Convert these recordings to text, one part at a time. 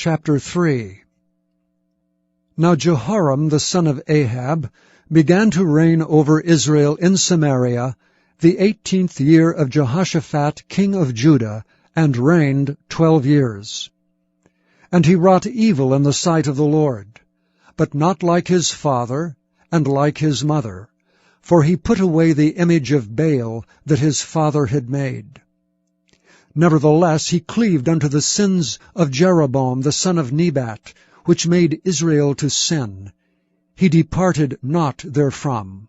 Chapter 3. Now Jehoram the son of Ahab began to reign over Israel in Samaria the 18th year of Jehoshaphat king of Judah, and reigned 12 years. And he wrought evil in the sight of the Lord, but not like his father, and like his mother, for he put away the image of Baal that his father had made. Nevertheless he cleaved unto the sins of Jeroboam the son of Nebat, which made Israel to sin. He departed not therefrom.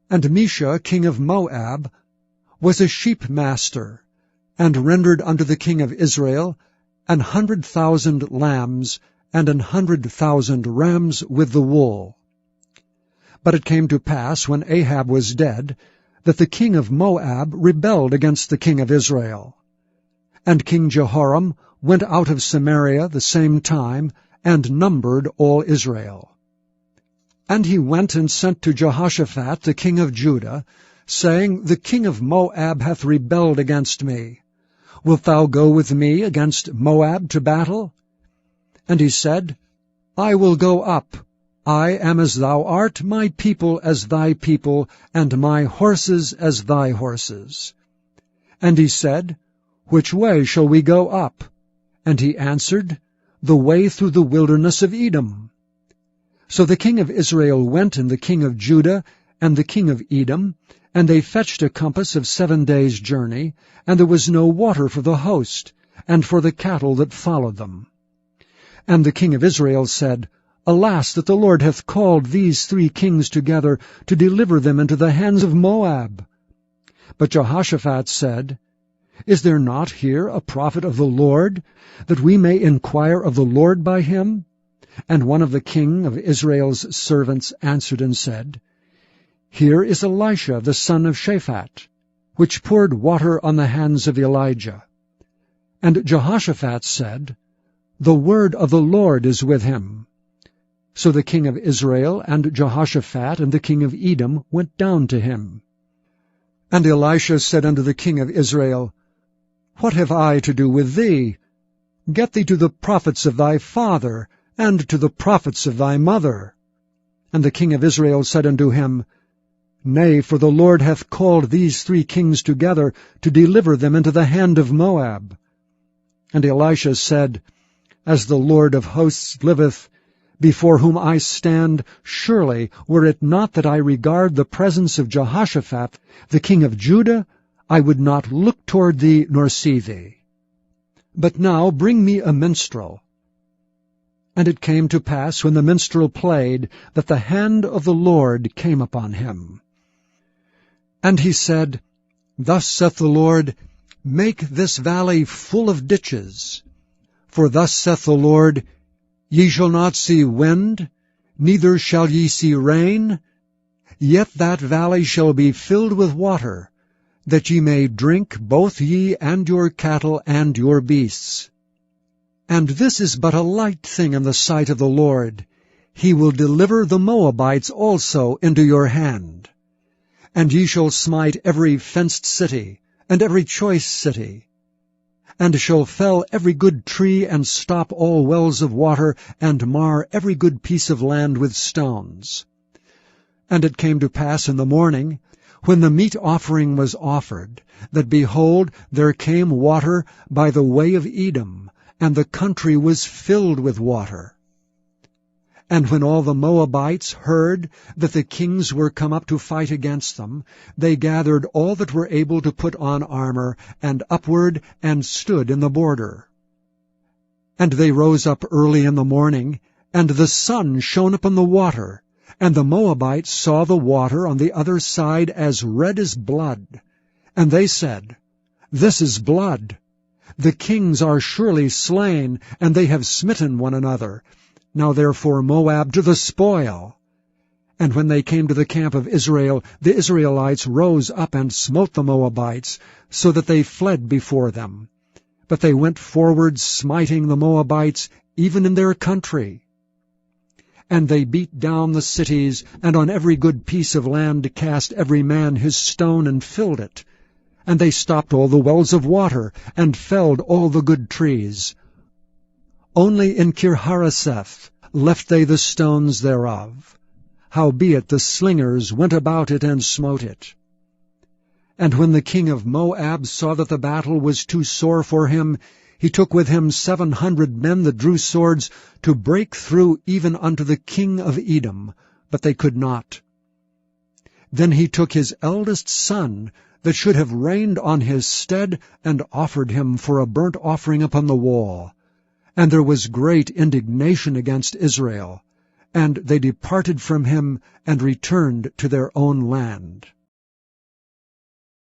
And Mesha king of Moab was a sheep-master, and rendered unto the king of Israel 100,000 lambs, and 100,000 rams with the wool. But it came to pass, when Ahab was dead, that the king of Moab rebelled against the king of Israel. And King Jehoram went out of Samaria the same time, and numbered all Israel. And he went and sent to Jehoshaphat the king of Judah, saying, The king of Moab hath rebelled against me. Wilt thou go with me against Moab to battle? And he said, I will go up. I am as thou art, my people as thy people, and my horses as thy horses. And he said, Which way shall we go up? And he answered, The way through the wilderness of Edom. So the king of Israel went, and the king of Judah, and the king of Edom, and they fetched a compass of 7 days' journey, and there was no water for the host, and for the cattle that followed them. And the king of Israel said, Alas, that the Lord hath called these 3 kings together to deliver them into the hands of Moab. But Jehoshaphat said, Is there not here a prophet of the Lord, that we may inquire of the Lord by him? And one of the king of Israel's servants answered and said, Here is Elisha the son of Shaphat, which poured water on the hands of Elijah. And Jehoshaphat said, The word of the Lord is with him. So the king of Israel and Jehoshaphat and the king of Edom went down to him. And Elisha said unto the king of Israel, What have I to do with thee? Get thee to the prophets of thy father, and to the prophets of thy mother. And the king of Israel said unto him, Nay, for the Lord hath called these 3 kings together to deliver them into the hand of Moab. And Elisha said, As the Lord of hosts liveth, before whom I stand, surely, were it not that I regard the presence of Jehoshaphat, the king of Judah, I would not look toward thee nor see thee. But now bring me a minstrel. And it came to pass, when the minstrel played, that the hand of the Lord came upon him. And he said, Thus saith the Lord, Make this valley full of ditches. For thus saith the Lord, Ye shall not see wind, neither shall ye see rain, yet that valley shall be filled with water, that ye may drink both ye and your cattle and your beasts. And this is but a light thing in the sight of the Lord. He will deliver the Moabites also into your hand. And ye shall smite every fenced city, and every choice city, and shall fell every good tree, and stop all wells of water, and mar every good piece of land with stones. And it came to pass in the morning, when the meat offering was offered, that, behold, there came water by the way of Edom, and the country was filled with water. And when all the Moabites heard that the kings were come up to fight against them, they gathered all that were able to put on armor, and upward, and stood in the border. And they rose up early in the morning, and the sun shone upon the water, and the Moabites saw the water on the other side as red as blood. And they said, This is blood. The kings are surely slain, and they have smitten one another. Now therefore Moab to the spoil. And when they came to the camp of Israel, the Israelites rose up and smote the Moabites, so that they fled before them. But they went forward, smiting the Moabites, even in their country. And they beat down the cities, and on every good piece of land cast every man his stone, and filled it. And they stopped all the wells of water, and felled all the good trees. Only in Kirharaseth left they the stones thereof. Howbeit the slingers went about it and smote it. And when the king of Moab saw that the battle was too sore for him, he took with him 700 men that drew swords to break through even unto the king of Edom, but they could not. Then he took his eldest son, that should have reigned on his stead, and offered him for a burnt offering upon the wall. And there was great indignation against Israel, and they departed from him, and returned to their own land.